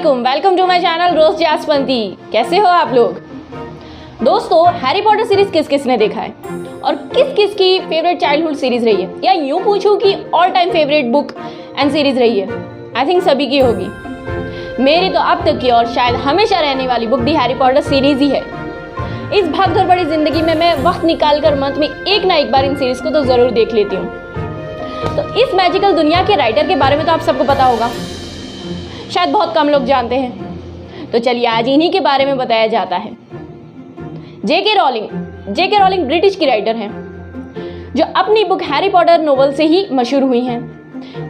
अस्सलामुअलैकुम, welcome to my channel रोज जासवंती। कैसे हो आप लोग दोस्तों? हैरी पॉटर सीरीज किस किस ने देखा है और किस किस की फेवरेट चाइल्डहुड सीरीज रही है, या यूं पूछूं कि all time favourite book and series रही है? आई थिंक सभी की होगी। मेरी तो अब तक की और शायद हमेशा रहने वाली बुक दी हैरी पॉटर सीरीज ही है। इस भागदौड़ भरी जिंदगी में मैं वक्त निकाल कर मंथ में एक ना एक बार इन सीरीज को तो जरूर देख लेती हूँ। तो इस मैजिकल दुनिया के राइटर के बारे में तो आप सबको पता होगा, शायद बहुत कम लोग जानते हैं। तो चलिए आज इन्हीं के बारे में बताया जाता है। जेके रॉलिंग ब्रिटिश की राइटर हैं जो अपनी बुक हैरी पॉटर नोवेल से ही मशहूर हुई हैं।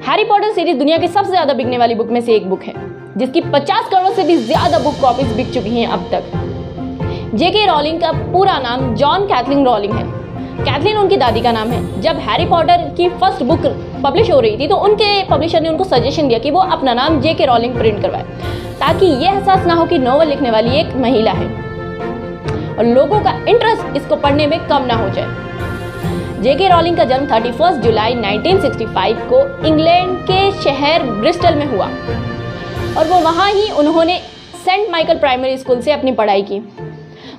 हैरी पॉटर सीरीज दुनिया की सबसे ज्यादा बिकने वाली बुक में से एक बुक है, जिसकी 50 करोड़ से भी ज्यादा बुक कॉपीज बिक चुकी हैं अब तक। जेके रॉलिंग का पूरा नाम जॉन कैथलीन रॉलिंग है। कैथलीन उनकी दादी का नाम है। जब हैरी पॉटर की फर्स्ट बुक पब्लिश हो रही थी तो उनके पब्लिशर ने उनको सजेशन दिया कि वो अपना नाम जेके रॉलिंग प्रिंट करवाए, ताकि ये एहसास ना हो कि नोवेल लिखने वाली एक महिला है और लोगों का इंटरेस्ट इसको पढ़ने में कम ना हो जाए। जेके रॉलिंग का जन्म 31 जुलाई 1965 को इंग्लैंड के शहर ब्रिस्टल में हुआ और वो वहाँ ही उन्होंने सेंट माइकल प्राइमरी स्कूल से अपनी पढ़ाई की।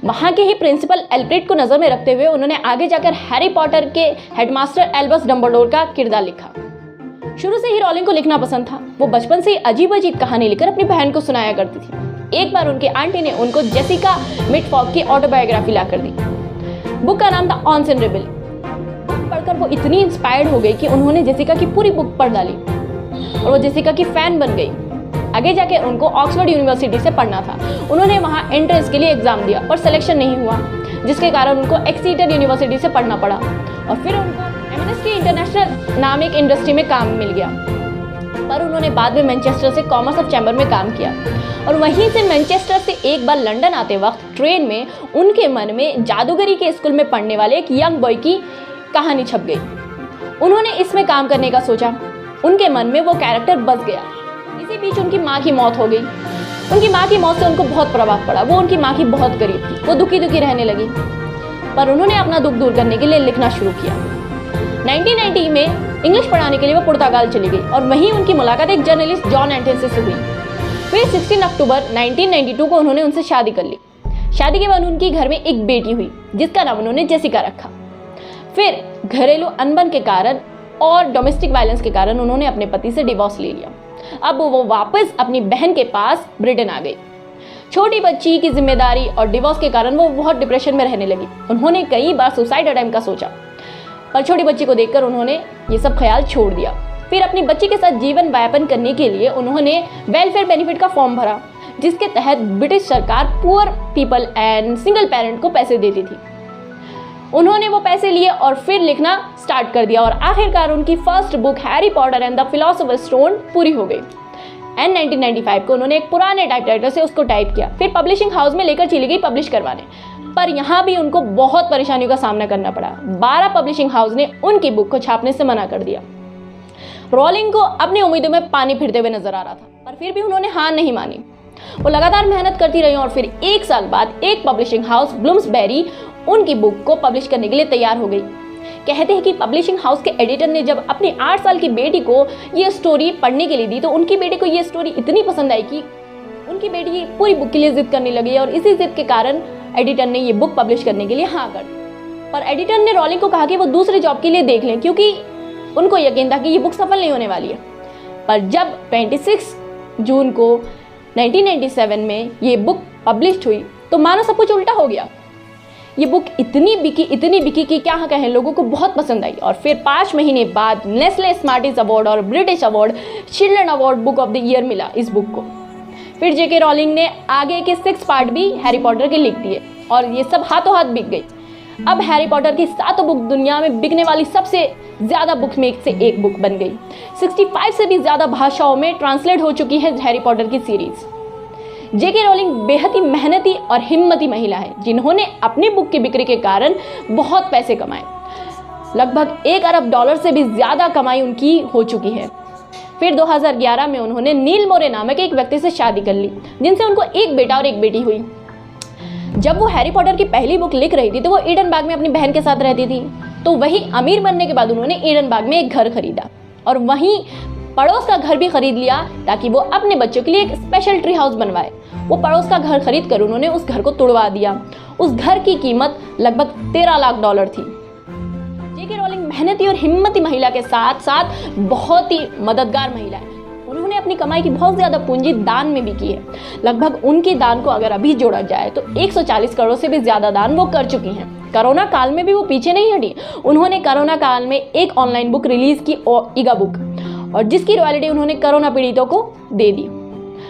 वहाँ के ही प्रिंसिपल एल्फ्रेड को नज़र में रखते हुए उन्होंने आगे जाकर हैरी पॉटर के हेडमास्टर एल्बस डम्बलडोर का किरदार लिखा। शुरू से ही रॉलिंग को लिखना पसंद था। वो बचपन से ही अजीब अजीब कहानी लिखकर अपनी बहन को सुनाया करती थी। एक बार उनकी आंटी ने उनको जेसिका मिडफॉग की ऑटोबायोग्राफी ला कर दी। बुक का नाम था ऑन्स एंड रिबेल। बुक पढ़कर वो इतनी इंस्पायर्ड हो गई कि उन्होंने जेसिका की पूरी बुक पढ़ डाली और वो जेसिका की फैन बन गई। आगे जाके उनको ऑक्सफोर्ड यूनिवर्सिटी से पढ़ना था। उन्होंने वहाँ एंट्रेंस के लिए एग्जाम दिया पर सिलेक्शन नहीं हुआ, जिसके कारण उनको एक्सीटर यूनिवर्सिटी से पढ़ना पड़ा और फिर उनको एमनेस्टी इंटरनेशनल नाम एक इंडस्ट्री में काम मिल गया। पर उन्होंने बाद में मैनचेस्टर से कॉमर्स ऑफ चैम्बर में काम किया और वहीं से मैनचेस्टर से एक बार लंदन आते वक्त ट्रेन में उनके मन में जादूगरी के स्कूल में पढ़ने वाले एक यंग बॉय की कहानी छप गई। उन्होंने इसमें काम करने का सोचा। उनके मन में वो कैरेक्टर बस गया। इसी बीच उनकी माँ की मौत हो गई। उनकी माँ की मौत से उनको बहुत प्रभाव पड़ा। वो उनकी माँ की बहुत करीब थी। वो दुखी दुखी रहने लगी, पर उन्होंने अपना दुख दूर करने के लिए लिखना शुरू किया। 1990 में इंग्लिश पढ़ाने के लिए वो पुर्तगाल चली गई और वहीं उनकी मुलाकात एक जर्नलिस्ट जॉन एंटेंसे से हुई। फिर 16 अक्टूबर 1992 को उन्होंने उनसे शादी कर ली। शादी के बाद उनकी घर में एक बेटी हुई, जिसका नाम उन्होंने जेसिका रखा। फिर घरेलू अनबन के कारण और डोमेस्टिक वायलेंस के कारण उन्होंने अपने पति से डिवोर्स ले लिया। अब वो वापस अपनी बहन के पास ब्रिटेन आ गई। छोटी बच्ची की जिम्मेदारी और डिवोर्स के कारण वो बहुत डिप्रेशन में रहने लगी। उन्होंने कई बार सुसाइड अटेम्प्ट का सोचा, पर छोटी बच्ची को देखकर उन्होंने ये सब ख्याल छोड़ दिया। फिर अपनी बच्ची के साथ जीवन व्यापन करने के लिए उन्होंने वेलफेयर बेनिफिट का फॉर्म भरा, जिसके तहत ब्रिटिश सरकार poor people and single parent को पैसे देती थी। उन्होंने वो पैसे लिए और फिर लिखना स्टार्ट कर दिया और आखिरकार उनकी first book Harry Potter and the Philosopher's Stone पूरी हो गई। एंड 1995 को उन्होंने एक पुराने टाइपराइटर से उसको टाइप किया। फिर पब्लिशिंग हाउस में लेकर चली गई पब्लिश करवाने, पर यहाँ भी उनको बहुत परेशानियों का सामना करना पड़ा। 12 पब्लिशिंग हाउस ने उनकी बुक को छापने से मना कर दिया। रॉलिंग को अपनी उम्मीदों में पानी फिरते हुए नजर आ रहा था, पर फिर भी उन्होंने हार नहीं मानी। वो लगातार मेहनत करती रही और फिर एक साल बाद एक पब्लिशिंग हाउस ब्लूम्सबेरी उनकी बुक को पब्लिश करने के लिए तैयार हो गई। कहते हैं कि पब्लिशिंग हाउस के एडिटर ने जब अपनी 8 साल की बेटी को ये स्टोरी पढ़ने के लिए दी तो उनकी बेटी को ये स्टोरी इतनी पसंद आई कि उनकी बेटी पूरी बुक के लिए जिद करने लगी और इसी जिद के कारण एडिटर ने ये बुक पब्लिश करने के लिए हाँ कर दी। पर एडिटर ने रॉलिंग को कहा कि वो दूसरे जॉब के लिए देख लें, क्योंकि उनको यकीन था कि ये बुक सफल नहीं होने वाली है। पर जब 26 जून को 1997 में ये बुक पब्लिश हुई तो मानो सब कुछ उल्टा हो गया। ये बुक इतनी बिकी कि क्या कहें, लोगों को बहुत पसंद आई। और फिर 5 महीने बाद नेस्ले स्मार्टिस अवार्ड और British award children award book of the year मिला इस बुक को। फिर जेके रॉलिंग ने आगे के 6 पार्ट भी हैरी पॉटर के लिख दिए और ये सब हाथों हाथ बिक गई। अब हैरी पॉटर की 7 बुक दुनिया में बिकने वाली सबसे ज्यादा बुक में से एक बुक बन गई। 65 से भी ज्यादा भाषाओं में ट्रांसलेट हो चुकी है हैरी पॉटर की सीरीज। जेके रॉलिंग बेहद ही मेहनती और हिम्मती महिला है, जिन्होंने अपनी बुक की बिक्री के कारण बहुत पैसे कमाए। लगभग $1 अरब से भी ज्यादा कमाई उनकी हो चुकी है। फिर 2011 में उन्होंने नील मोरे नामक एक व्यक्ति से शादी कर ली, जिनसे उनको एक बेटा और एक बेटी हुई। जब वो हैरी पॉटर की पहली बुक लिख रही थी तो वो ईडनबर्ग में अपनी बहन के साथ रहती थी। तो वही अमीर बनने के बाद उन्होंने ईडनबर्ग में एक घर खरीदा और वहीं पड़ोस का घर भी खरीद लिया ताकि वो अपने बच्चों के लिए एक स्पेशल ट्री हाउस बनवाए। वो पड़ोस का घर खरीद कर उन्होंने उस घर को तुड़वा दिया। उस घर की कीमत लगभग $13 लाख थी। जेके रोलिंग मेहनती और हिम्मती महिला के साथ साथ बहुत ही मददगार महिला है। उन्होंने अपनी कमाई की बहुत ज्यादा पूंजी दान में भी की है। लगभग उनकी दान को अगर अभी जोड़ा जाए तो 140 करोड़ से भी ज्यादा दान वो कर चुकी हैं। कोरोना काल में भी वो पीछे नहीं हटी। उन्होंने कोरोना काल में एक ऑनलाइन बुक रिलीज की, ईगा बुक, और जिसकी रॉयल्टी उन्होंने कोरोना पीड़ितों को दे दी।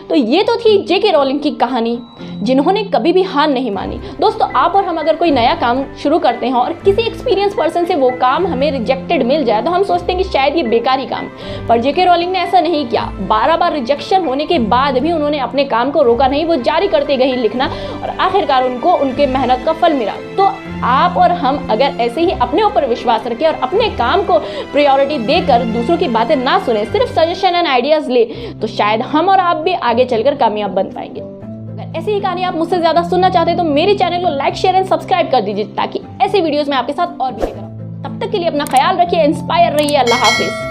तो ये तो थी जेके रोलिंग की कहानी, जिन्होंने कभी भी हार नहीं मानी। दोस्तों, आप और हम अगर कोई नया काम शुरू करते हैं और किसी एक्सपीरियंस पर्सन से वो काम हमें रिजेक्टेड मिल जाए तो हम सोचते हैं कि शायद ये बेकार ही काम, पर जेके रोलिंग ने ऐसा नहीं किया। 12 बार रिजेक्शन होने के बाद भी उन्होंने अपने काम को रोका नहीं, वो जारी करते गई लिखना, और आखिरकार उनको उनके मेहनत का फल मिला। तो आप और हम अगर ऐसे ही अपने ऊपर विश्वास रखें और अपने काम को प्रायोरिटी देकर दूसरों की बातें ना सुने, सिर्फ सजेशन एंड आइडियाज ले, तो शायद हम और आप भी आगे चलकर कामयाब बन पाएंगे। अगर ऐसी ही कहानी आप मुझसे ज्यादा सुनना चाहते हैं तो मेरे चैनल को लाइक, शेयर एंड सब्सक्राइब कर दीजिए ताकि ऐसे वीडियोस मैं आपके साथ और भी लेकर आऊं। तब तक के लिए अपना ख्याल रखिए, इंस्पायर रहिए। अल्लाह हाफिज।